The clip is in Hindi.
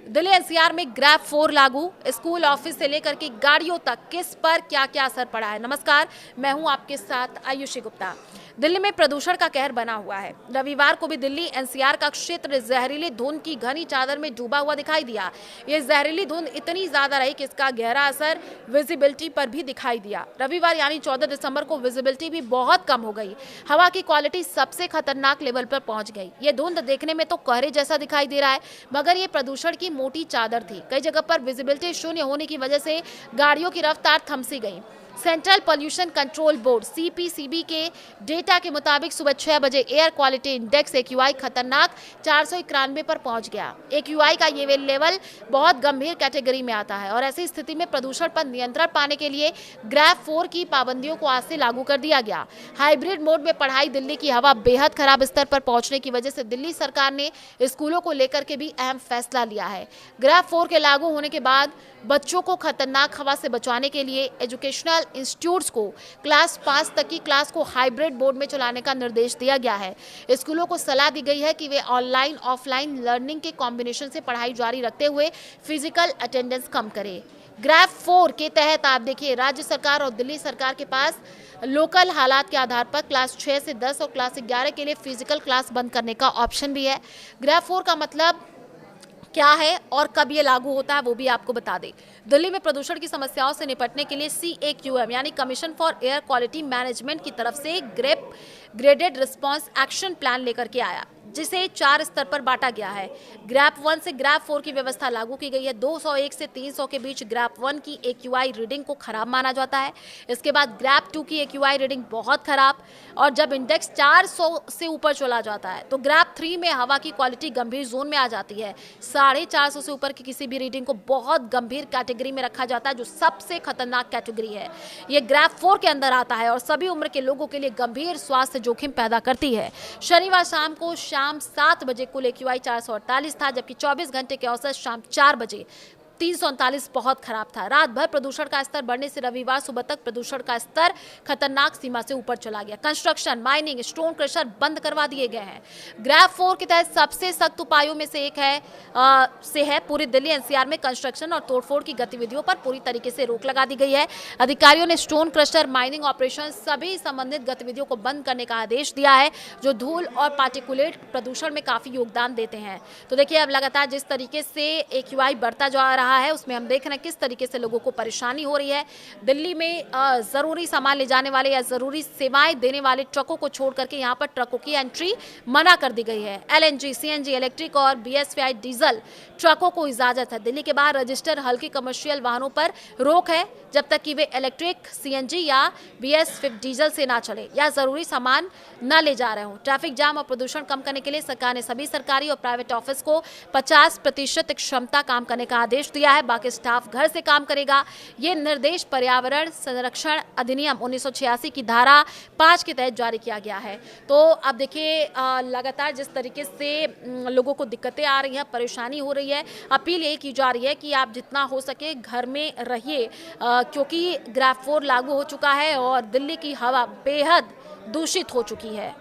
दिल्ली एनसीआर में ग्रैब 4 लागू, स्कूल ऑफिस से लेकर के गाड़ियों तक किस पर क्या क्या असर पड़ा है। नमस्कार, मैं हूं आपके साथ आयुषी गुप्ता। दिल्ली में प्रदूषण का कहर बना हुआ है। रविवार को भी दिल्ली एनसीआर का क्षेत्र जहरीली धुंध की घनी चादर में डूबा हुआ दिखाई दिया। ये जहरीली धुंध इतनी ज्यादा रही कि इसका गहरा असर विजिबिलिटी पर भी दिखाई दिया। रविवार यानी 14 दिसंबर को विजिबिलिटी भी बहुत कम हो गई। हवा की क्वालिटी सबसे खतरनाक लेवल पर पहुंच गई। ये धुंध देखने में तो कोहरे जैसा दिखाई दे रहा है, मगर ये प्रदूषण की मोटी चादर थी। कई जगह पर विजिबिलिटी शून्य होने की वजह से गाड़ियों की रफ्तार थमसी गई। Central pollution control board CPCB के डेटा के मुताबिक सुबह 6 बजे एयर क्वालिटी इंडेक्स एक्यूआई खतरनाक 491 पर पहुंच गया। एक्यूआई का ये लेवल बहुत गंभीर कैटेगरी में आता है और ऐसी स्थिति में प्रदूषण पर नियंत्रण पाने के लिए ग्रैब 4 की पाबंदियों को आज से लागू कर दिया गया। हाइब्रिड मोड में पढ़ाई, दिल्ली की हवा बेहद खराब स्तर पर पहुंचने की वजह से दिल्ली सरकार ने स्कूलों को लेकर के भी अहम फैसला लिया है। ग्रैब 4 के लागू होने के बाद बच्चों को खतरनाक हवा से बचाने के लिए एजुकेशनल इंस्टीट्यूट्स को क्लास 5 तक की क्लास को हाइब्रिड मोड में चलाने का निर्देश दिया गया है। स्कूलों को सलाह दी गई है कि वे ऑनलाइन ऑफलाइन लर्निंग के कॉम्बिनेशन से पढ़ाई जारी रखते हुए फिजिकल अटेंडेंस कम करें। ग्रैब 4 के तहत आप देखिए, राज्य सरकार और दिल्ली सरकार के पास लोकल हालात के आधार पर क्लास 6 से 10 और क्लास 11 के लिए फिजिकल क्लास बंद करने का ऑप्शन भी है। ग्रैब 4 का मतलब क्या है और कब ये लागू होता है वो भी आपको बता दें। दिल्ली में प्रदूषण की समस्याओं से निपटने के लिए CAQM यानी commission for air quality management की तरफ से ग्रेडेड रिस्पांस एक्शन प्लान लेकर के आया, जिसे 4 स्तर पर बांटा गया है। ग्रैब 1 से ग्रैब 4 की व्यवस्था लागू की गई है। 201 से 300 के बीच ग्रैब 1 की एक्यूआई रीडिंग को खराब माना जाता है। इसके बाद ग्रैब 2 की एक्यूआई रीडिंग बहुत खराब, और जब इंडेक्स 400 से ऊपर चला जाता है तो ग्रैब 3 में हवा की क्वालिटी गंभीर जोन में आ जाती है। 450 से ऊपर की किसी भी रीडिंग को बहुत गंभीर कैटेगरी में रखा जाता है, जो सबसे खतरनाक कैटेगरी है। ये ग्रैब 4 के अंदर आता है और सभी उम्र के लोगों के लिए गंभीर स्वास्थ्य जोखिम पैदा करती है। शनिवार शाम को शाम 7 बजे कुल एक्यूआई 448 था, जबकि 24 घंटे के औसत शाम 4 बजे 339 बहुत खराब था। रात भर प्रदूषण का स्तर बढ़ने से रविवार सुबह तक प्रदूषण का स्तर खतरनाक सीमा से ऊपर चला गया। कंस्ट्रक्शन, माइनिंग, स्टोन क्रशर बंद करवा दिए गए हैं। ग्रैब 4 के तहत सबसे सख्त उपायों में से एक है पूरी दिल्ली एनसीआर में कंस्ट्रक्शन और तोड़फोड़ की गतिविधियों पर पूरी तरीके से रोक लगा दी गई है। अधिकारियों ने स्टोन क्रशर, माइनिंग ऑपरेशन, सभी संबंधित गतिविधियों को बंद करने का आदेश दिया है, जो धूल और पार्टिकुलेट प्रदूषण में काफी योगदान देते हैं। तो देखिए, अब लगातार जिस तरीके से एक्यूआई बढ़ता जा रहा है उसमें हम देख रहे हैं किस तरीके से लोगों को परेशानी हो रही है। दिल्ली में जरूरी सामान ले जाने वाले या जरूरी सेवाएं देने वाले ट्रकों को छोड़ करके यहां पर ट्रकों की एंट्री मना कर दी गई है। LNG, CNG, इलेक्ट्रिक और BS-5 डीजल ट्रकों को इजाजत है। दिल्ली के बाहर रजिस्टर्ड हल्के कमर्शियल वाहनों पर रोक है जब तक कि वे इलेक्ट्रिक, CNG या BS-5 डीजल से ना चले या जरूरी सामान न ले जा रहे हों। ट्रैफिक जाम और प्रदूषण कम करने के लिए सरकार ने सभी सरकारी और प्राइवेट ऑफिस को 50% क्षमता काम करने का आदेश दिया है। बाकी स्टाफ घर से काम करेगा। ये निर्देश पर्यावरण संरक्षण अधिनियम 1986 की धारा 5 के तहत जारी किया गया है। तो अब देखिए, लगातार जिस तरीके से लोगों को दिक्कतें आ रही हैं, परेशानी हो रही है, अपील यही की जा रही है कि आप जितना हो सके घर में रहिए, क्योंकि ग्रैब 4 लागू हो चुका है और दिल्ली की हवा बेहद दूषित हो चुकी है।